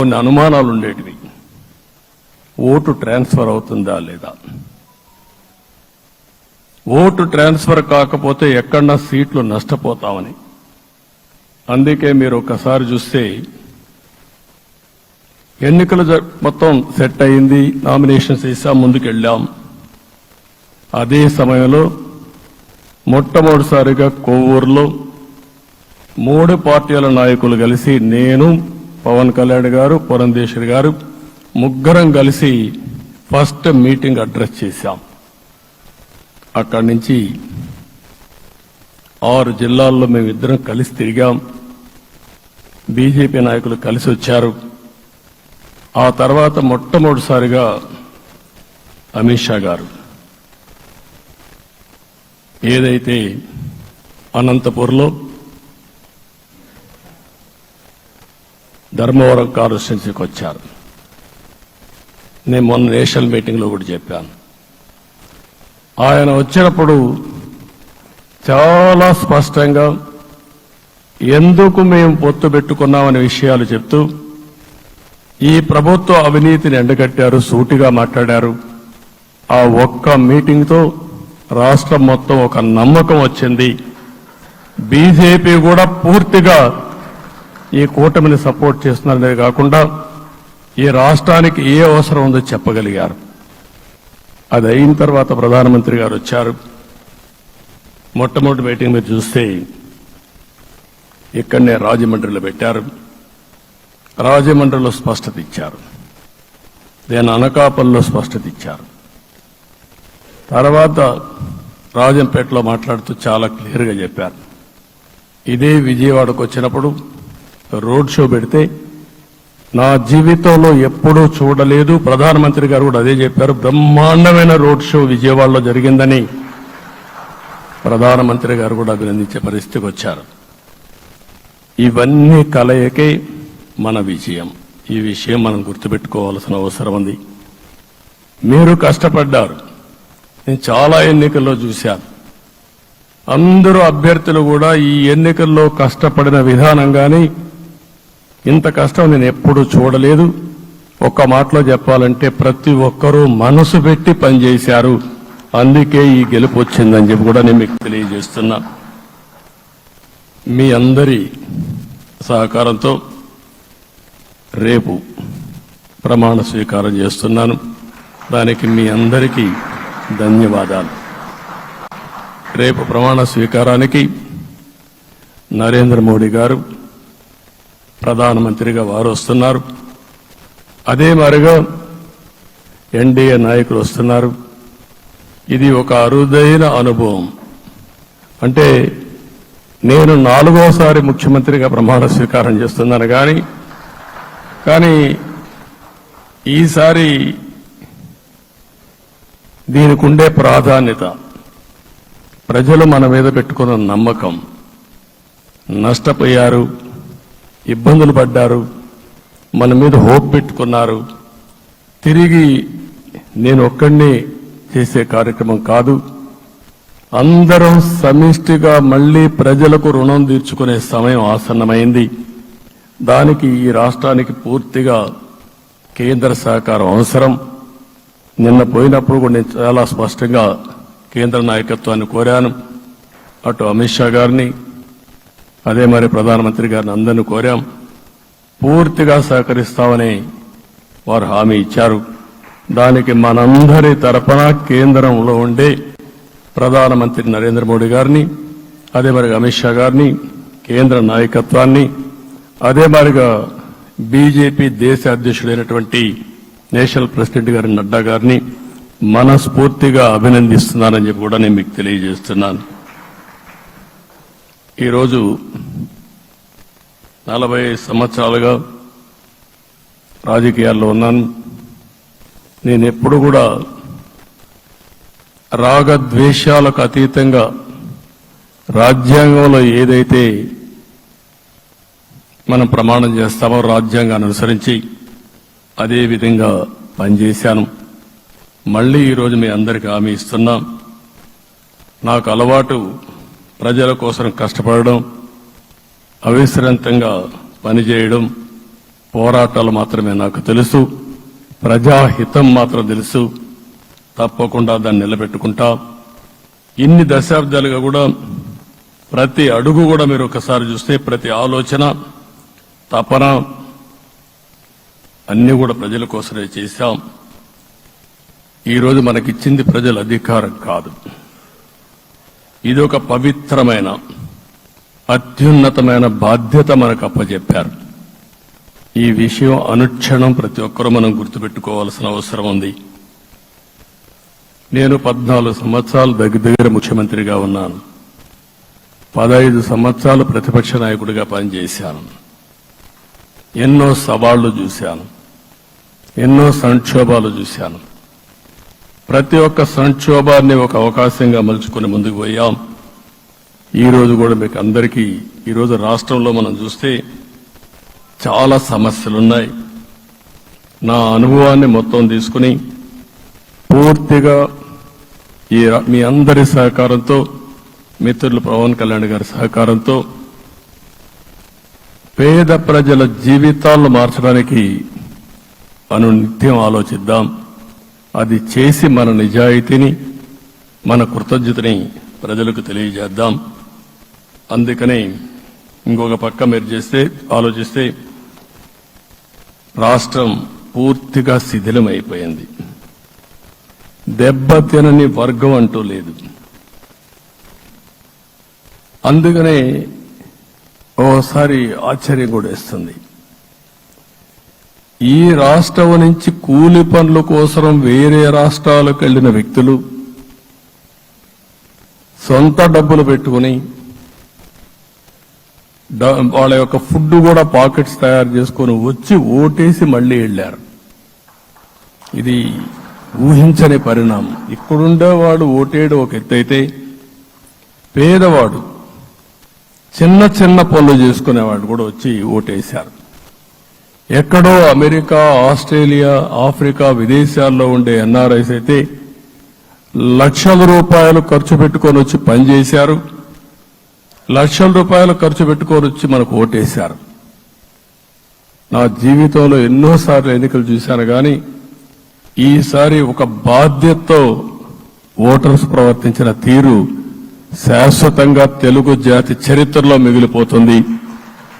కొన్ని అనుమానాలు ఉండేటివి. ఓటు ట్రాన్స్ఫర్ అవుతుందా లేదా, ఓటు ట్రాన్స్ఫర్ కాకపోతే ఎక్కడన్నా సీట్లు నష్టపోతామని. అందుకే మీరు ఒకసారి చూస్తే ఎన్నికలు మొత్తం సెట్ అయింది, నామినేషన్స్ వేసాం, ముందుకెళ్ళాం. అదే సమయంలో మొట్టమొదటిసారిగా కొవ్వూరులో 3 పార్టీల నాయకులు కలిసి, నేను, పవన్ కళ్యాణ్ గారు, పురంధేశ్వరి గారు ముగ్గురం కలిసి ఫస్ట్ మీటింగ్ అడ్రస్ చేశాం. అక్కడి నుంచి 6 జిల్లాల్లో మేమిద్దరం కలిసి తిరిగాం. బీజేపీ నాయకులు కలిసి వచ్చారు. ఆ తర్వాత మొట్టమొదటిసారిగా అమిత్ షా గారు ఏదైతే అనంతపూర్లో ధర్మవరం కాన్స్టిట్యున్సీకి వచ్చారు. నేను మొన్న నేషనల్ మీటింగ్లో కూడా చెప్పాను. ఆయన వచ్చినప్పుడు చాలా స్పష్టంగా ఎందుకు మేము పొత్తు పెట్టుకున్నామనే విషయాలు చెప్తూ ఈ ప్రభుత్వ అవినీతిని ఎండగట్టారు, సూటిగా మాట్లాడారు. ఆ ఒక్క మీటింగ్తో రాష్ట్రం మొత్తం ఒక నమ్మకం వచ్చింది. బీజేపీ కూడా పూర్తిగా ఈ కూటమిని సపోర్ట్ చేస్తున్నారనే కాకుండా ఈ రాష్ట్రానికి ఏ అవసరం ఉందో చెప్పగలిగారు. అది అయిన తర్వాత ప్రధానమంత్రి గారు వచ్చారు. మొట్టమొదటి మీటింగ్ మీరు చూస్తే ఇక్కడనే రాజమండ్రిలో పెట్టారు. రాజమండ్రిలో స్పష్టత ఇచ్చారు, నేను అనకాపల్లిలో స్పష్టత ఇచ్చారు. తర్వాత రాజంపేటలో మాట్లాడుతూ చాలా క్లియర్గా చెప్పారు. ఇదే విజయవాడకు వచ్చినప్పుడు రోడ్ షో పెడితే నా జీవితంలో ఎప్పుడూ చూడలేదు, ప్రధానమంత్రి గారు కూడా అదే చెప్పారు. బ్రహ్మాండమైన రోడ్ షో విజయవాడలో జరిగిందని ప్రధానమంత్రి గారు కూడా అభినందించే పరిస్థితికి వచ్చారు. ఇవన్నీ కలయికే మన విజయం. ఈ విషయం మనం గుర్తుపెట్టుకోవాల్సిన అవసరం ఉంది. మీరు కష్టపడ్డారు. నేను చాలా ఎన్నికల్లో చూశాను. అందరూ అభ్యర్థులు కూడా ఈ ఎన్నికల్లో కష్టపడిన విధానం కానీ ఇంత కష్టం నేను ఎప్పుడూ చూడలేదు. ఒక్క మాటలో చెప్పాలంటే ప్రతి ఒక్కరూ మనసు పెట్టి పనిచేశారు. అందుకే ఈ గెలుపు వచ్చిందని చెప్పి కూడా నేను మీకు తెలియజేస్తున్నా. మీ అందరి సహకారంతో రేపు ప్రమాణ స్వీకారం చేస్తున్నాను. దానికి మీ అందరికీ ధన్యవాదాలు. రేపు ప్రమాణ స్వీకారానికి నరేంద్ర మోడీ గారు ప్రధానమంత్రిగా వారు వస్తున్నారు. అదే మాదిరిగా ఎన్డీఏ నాయకులు వస్తున్నారు. ఇది ఒక అరుదైన అనుభవం. అంటే నేను 4వసారి ముఖ్యమంత్రిగా ప్రమాణ స్వీకారం చేస్తున్నాను కానీ ఈసారి దీనికి ఉండే ప్రాధాన్యత, ప్రజలు మన మీద పెట్టుకున్న నమ్మకం, నష్టపోయారు, ఇబ్బందులు పడ్డారు, మన మీద హోప్ పెట్టుకున్నారు. తిరిగి నేను ఒక్కడిని చేసే కార్యక్రమం కాదు, అందరం సమిష్టిగా మళ్లీ ప్రజలకు రుణం తీర్చుకునే సమయం ఆసన్నమైంది. దానికి ఈ రాష్ట్రానికి పూర్తిగా కేంద్ర సహకారం అవసరం. నిన్న పోయినప్పుడు కూడా నేను చాలా స్పష్టంగా కేంద్ర నాయకత్వాన్ని కోరాను. అటు అమిత్ షా గారిని, అదే మరి ప్రధానమంత్రి గారిని అందరినీ కోరాం. పూర్తిగా సహకరిస్తామని వారు హామీ ఇచ్చారు. దానికి మనందరి తరపున కేంద్రంలో ఉండే ప్రధానమంత్రి నరేంద్ర మోడీ గారిని, అదే మరి అమిత్ షా గారిని, కేంద్ర నాయకత్వాన్ని, అదే మరిగా బీజేపీ దేశ అధ్యక్షుడైనటువంటి నేషనల్ ప్రెసిడెంట్ గారి నడ్డా గారిని మనస్ఫూర్తిగా అభినందిస్తున్నానని చెప్పి కూడా నేను మీకు తెలియజేస్తున్నాను. ఈరోజు 40 సంవత్సరాలుగా రాజకీయాల్లో ఉన్నాను. నేను ఎప్పుడు కూడా రాగద్వేషాలకు అతీతంగా రాజ్యాంగంలో ఏదైతే మనం ప్రమాణం చేస్తామో రాజ్యాంగాన్ని అనుసరించి అదే విధంగా పనిచేశాను. మళ్లీ ఈరోజు మీ అందరికీ హామీ ఇస్తున్నా. నాకు అలవాటు ప్రజల కోసం కష్టపడడం, అవిశ్రాంతంగా పనిచేయడం, పోరాటాలు మాత్రమే నాకు తెలుసు, ప్రజాహితం మాత్రం తెలుసు. తప్పకుండా దాన్ని నిలబెట్టుకుంటా. ఇన్ని దశాబ్దాలుగా కూడా ప్రతి అడుగు కూడా మీరు ఒకసారి చూస్తే ప్రతి ఆలోచన, తపన అన్ని కూడా ప్రజల కోసమే చేశాం. ఈరోజు మనకిచ్చింది ప్రజల అధికారం కాదు, ఇది ఒక పవిత్రమైన అత్యున్నతమైన బాధ్యత మనకు అప్పచెప్పారు. ఈ విషయం అనుక్షణం ప్రతి ఒక్కరూ మనం గుర్తుపెట్టుకోవాల్సిన అవసరం ఉంది. నేను 14 సంవత్సరాలు దగ్గర ముఖ్యమంత్రిగా ఉన్నాను, 15 సంవత్సరాలు ప్రతిపక్ష నాయకుడిగా పనిచేశాను. ఎన్నో సవాళ్లు చూశాను, ఎన్నో సంక్షోభాలు చూశాను. ప్రతి ఒక్క సంక్షోభాన్ని ఒక అవకాశంగా మలుచుకుని ముందుకు పోయాం. ఈ రోజు కూడా మీకు అందరికీ ఈరోజు రాష్ట్రంలో మనం చూస్తే చాలా సమస్యలున్నాయి. నా అనుభవాన్ని మొత్తం తీసుకుని పూర్తిగా మీ అందరి సహకారంతో, మిత్రులు పవన్ కళ్యాణ్ గారి సహకారంతో పేద ప్రజల జీవితాలను మార్చడానికి మనం నిత్యం ఆలోచిద్దాం. అది చేసి మన నిజాయితీని, మన కృతజ్ఞతని ప్రజలకు తెలియజేద్దాం. అందుకని ఇంకొక పక్క మీరు ఆలోచిస్తే రాష్ట్రం పూర్తిగా శిథిలమైపోయింది. దెబ్బతినని వర్గం అంటూ లేదు. అందుకనే ఓసారి ఆశ్చర్యం కూడా వేస్తుంది. ఈ రాష్ట్రం నుంచి కూలి పనుల కోసం వేరే రాష్ట్రాలకు వెళ్లిన వ్యక్తులు సొంత డబ్బులు పెట్టుకుని వాళ్ళ యొక్క ఫుడ్ కూడా పాకెట్స్ తయారు చేసుకుని వచ్చి ఓటేసి మళ్లీ వెళ్లారు. ఇది ఊహించని పరిణామం. ఇక్కడుండేవాడు ఓటేయడం ఒక ఎత్తైతే, పేదవాడు చిన్న చిన్న పనులు చేసుకునేవాడు కూడా వచ్చి ఓటేశారు. ఎక్కడో అమెరికా, ఆస్ట్రేలియా, ఆఫ్రికా, విదేశాల్లో ఉండే ఎన్ఆర్ఐస్ అయితే లక్షల రూపాయలు ఖర్చు పెట్టుకొని వచ్చి పనిచేశారు, లక్షల రూపాయలు ఖర్చు పెట్టుకొని వచ్చి మనకు ఓటేశారు. నా జీవితంలో ఎన్నోసార్లు ఎన్నికలు చూశాను, కానీ ఈసారి ఒక బాధ్యతతో ఓటర్స్ ప్రవర్తించిన తీరు శాశ్వతంగా తెలుగు జాతి చరిత్రలో మిగిలిపోతుంది.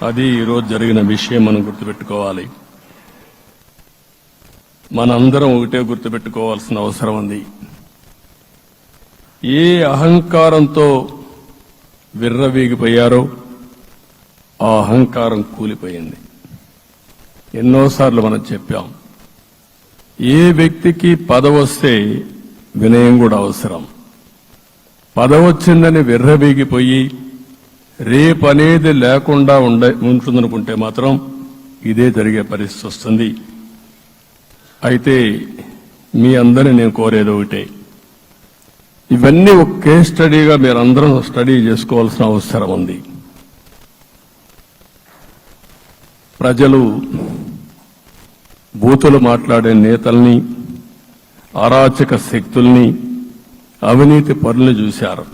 అది ఈరోజు జరిగిన విషయం మనం గుర్తుపెట్టుకోవాలి. మనందరం ఒకటే గుర్తుపెట్టుకోవాల్సిన అవసరం ఉంది. ఏ అహంకారంతో విర్రవీగిపోయారో ఆ అహంకారం కూలిపోయింది. ఎన్నోసార్లు మనం చెప్పాం, ఏ వ్యక్తికి పదవొస్తే వినయం కూడా అవసరం. పదవొచ్చిందని విర్రవీగిపోయి రేపనేది లేకుండా ఉంటుందనుకుంటే మాత్రం ఇదే జరిగే పరిస్థితి వస్తుంది. అయితే మీ అందరినీ నేను కోరేది ఒకటే, ఇవన్నీ ఒక కేస్ స్టడీగా మీరందరం స్టడీ చేసుకోవాల్సిన అవసరం ఉంది. ప్రజలు బూతులు మాట్లాడే నేతల్ని, అరాచక శక్తుల్ని, అవినీతి పరుల్ని చూశారు.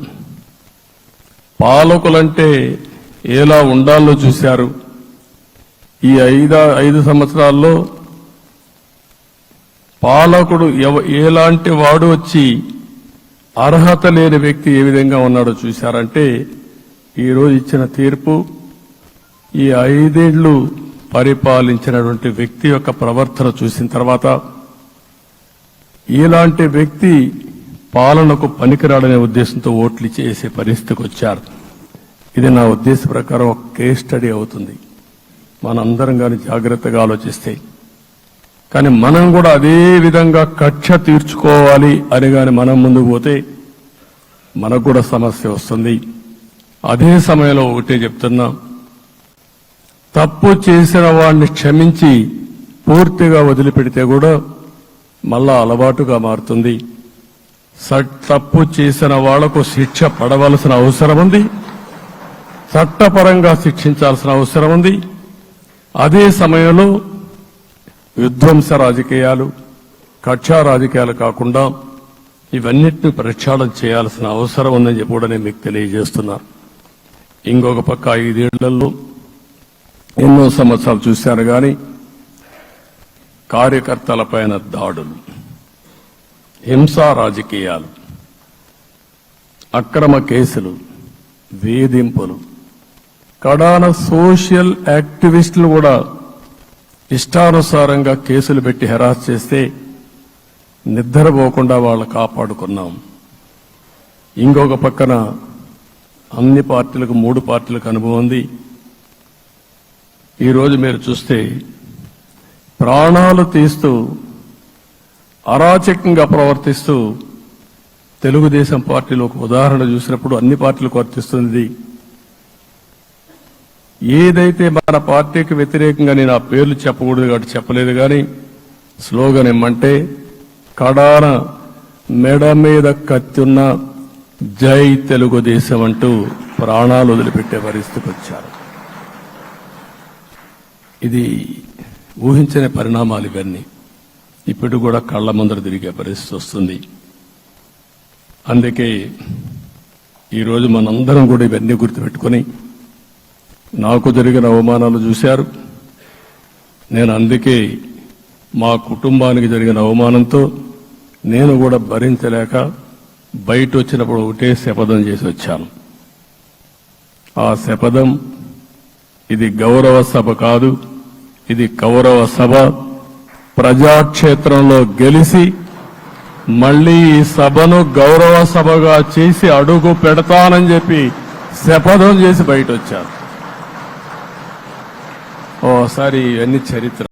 పాలకులంటే ఎలా ఉండాలో చూశారు. ఈ 5 సంవత్సరాల్లో పాలకుడు ఎలాంటి వాడు వచ్చి అర్హత లేని వ్యక్తి ఏ విధంగా ఉన్నాడో చూశారంటే, ఈరోజు ఇచ్చిన తీర్పు ఈ 5 ఏళ్లు పరిపాలించినటువంటి వ్యక్తి యొక్క ప్రవర్తన చూసిన తర్వాత ఇలాంటి వ్యక్తి పాలనకు పనికిరాడనే ఉద్దేశంతో ఓట్లు చేసే పరిస్థితికి వచ్చారు. ఇది నా ఉద్దేశ ప్రకారం ఒక కేస్ స్టడీ అవుతుంది, మనందరం కానీ జాగ్రత్తగా ఆలోచిస్తే. కానీ మనం కూడా అదే విధంగా కక్ష తీర్చుకోవాలి అని కానీ మనం ముందుకు పోతే మనకు కూడా సమస్య వస్తుంది. అదే సమయంలో ఒకటే చెప్తున్నా, తప్పు చేసిన వాడిని క్షమించి పూర్తిగా వదిలిపెడితే కూడా మళ్ళా అలవాటుగా మారుతుంది. తప్పు చేసిన వాళ్లకు శిక్ష పడవలసిన అవసరం ఉంది, చట్టపరంగా శిక్షించాల్సిన అవసరం ఉంది. అదే సమయంలో విధ్వంస రాజకీయాలు, కక్షా రాజకీయాలు కాకుండా ఇవన్నిటిని ప్రక్షాళన చేయాల్సిన అవసరం ఉందని చెప్పి కూడా నేను మీకు తెలియజేస్తున్నా. ఇంకొక పక్క 5 ఏళ్లలో ఎన్నో సంవత్సరాలు చూశాను, కానీ కార్యకర్తలపైన దాడులు, హింసా రాజకీయాలు, అక్రమ కేసులు, వేధింపులు, కడాన సోషల్ యాక్టివిస్టులు కూడా ఇష్టానుసారంగా కేసులు పెట్టి హెరాస్ చేస్తే నిద్రపోకుండా వాళ్ళు కాపాడుకున్నాం. ఇంకొక పక్కన అన్ని పార్టీలకు 3 పార్టీలకు అనుభవం ఉంది. ఈరోజు మీరు చూస్తే ప్రాణాలు తీస్తూ అరాచకంగా ప్రవర్తిస్తూ తెలుగుదేశం పార్టీలో ఒక ఉదాహరణ చూసినప్పుడు అన్ని పార్టీలకు వర్తిస్తుంది. ఏదైతే మన పార్టీకి వ్యతిరేకంగా నేను ఆ పేర్లు చెప్పకూడదు కాబట్టి చెప్పలేదు, కానీ స్లోగన్ ఏమంటే కడాన మెడ మీద కత్తున్న జై తెలుగుదేశం అంటూ ప్రాణాలు వదిలిపెట్టే పరిస్థితికి వచ్చారు. ఇది ఊహించని పరిణామాలు ఇవన్నీ. ఇప్పుడు కూడా కళ్ల ముందర తిరిగే పరిస్థితి వస్తుంది. అందుకే ఈరోజు మనందరం కూడా ఇవన్నీ గుర్తుపెట్టుకుని, నాకు జరిగిన అవమానాలు చూశారు. నేను అందుకే మా కుటుంబానికి జరిగిన అవమానంతో నేను కూడా భరించలేక బయట వచ్చినప్పుడు ఒకటే శపథం చేసి వచ్చాను. ఆ శపథం ఇది గౌరవ సభ కాదు, ఇది కౌరవ సభ. ప్రజాక్షేత్రంలో గెలిచి మళ్లీ ఈ సభను గౌరవ సభగా చేసి అడుగు పెడతానని చెప్పి శపథం చేసి బయట వచ్చాను. ఓసారి ఇవన్నీ చరిత్ర.